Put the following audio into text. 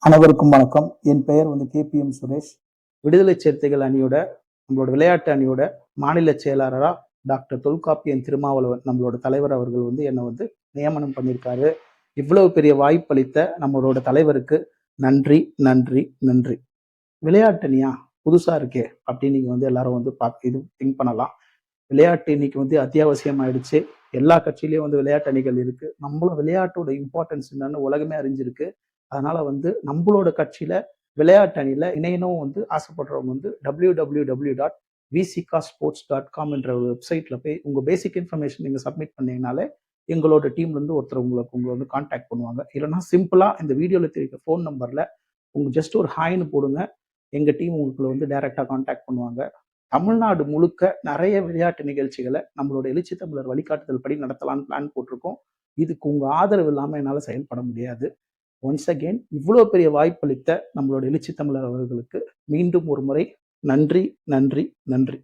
அனைவருக்கும் வணக்கம். என் பெயர் KPM சுரேஷ். விடுதலை சிறுத்தைகள் அணியோட நம்மளோட விளையாட்டு அணியோட மாநில செயலாளராக டாக்டர் தொல்காப்பியன் திருமாவளவன் நம்மளோட தலைவர் அவர்கள் என்னை நியமனம் பண்ணியிருக்காரு. இவ்வளவு பெரிய வாய்ப்பளித்த நம்மளோட தலைவருக்கு நன்றி நன்றி நன்றி. விளையாட்டு அணியா புதுசா இருக்கே அப்படின்னு நீங்க எல்லாரும் திங்க் பண்ணலாம். விளையாட்டு இன்னைக்கு அத்தியாவசியம் ஆயிடுச்சு. எல்லா கட்சியிலயும் விளையாட்டு அணிகள் இருக்கு. நம்மளும் விளையாட்டோட இம்பார்ட்டன்ஸ் என்னன்னு உலகமே அறிஞ்சிருக்கு. அதனால நம்மளோட கட்சியில விளையாட்டு அணியில இணையணும் ஆசைப்படுறவங்க www.vckasports.com என்ற வெப்சைட்ல போய் உங்க பேசிக் இன்ஃபர்மேஷன் நீங்க சப்மிட் பண்ணீங்கனாலே எங்களோட டீம்ல இருந்து ஒருத்தர் உங்களை கான்டாக்ட் பண்ணுவாங்க. இல்லைன்னா சிம்பிளா இந்த வீடியோல தெரிவிக்க ஃபோன் நம்பர்ல ஜஸ்ட் ஒரு ஹாய்னு போடுங்க. எங்க டீம் உங்களுக்கு டைரக்டா கான்டாக்ட் பண்ணுவாங்க. தமிழ்நாடு முழுக்க நிறைய விளையாட்டு நிகழ்ச்சிகளை நம்மளோட எழுச்சி தமிழர் வழிகாட்டுதல் படி நடத்தலாம்னு பிளான் போட்டிருக்கோம். இதுக்கு உங்க ஆதரவு இல்லாம என்னால செயல்பட முடியாது. ஒன்ஸ் அகெயின் இவ்வளோ பெரிய வாய்ப்பளித்த நம்மளோட எழுச்சி தமிழர் அவர்களுக்கு மீண்டும் ஒரு முறை நன்றி நன்றி நன்றி.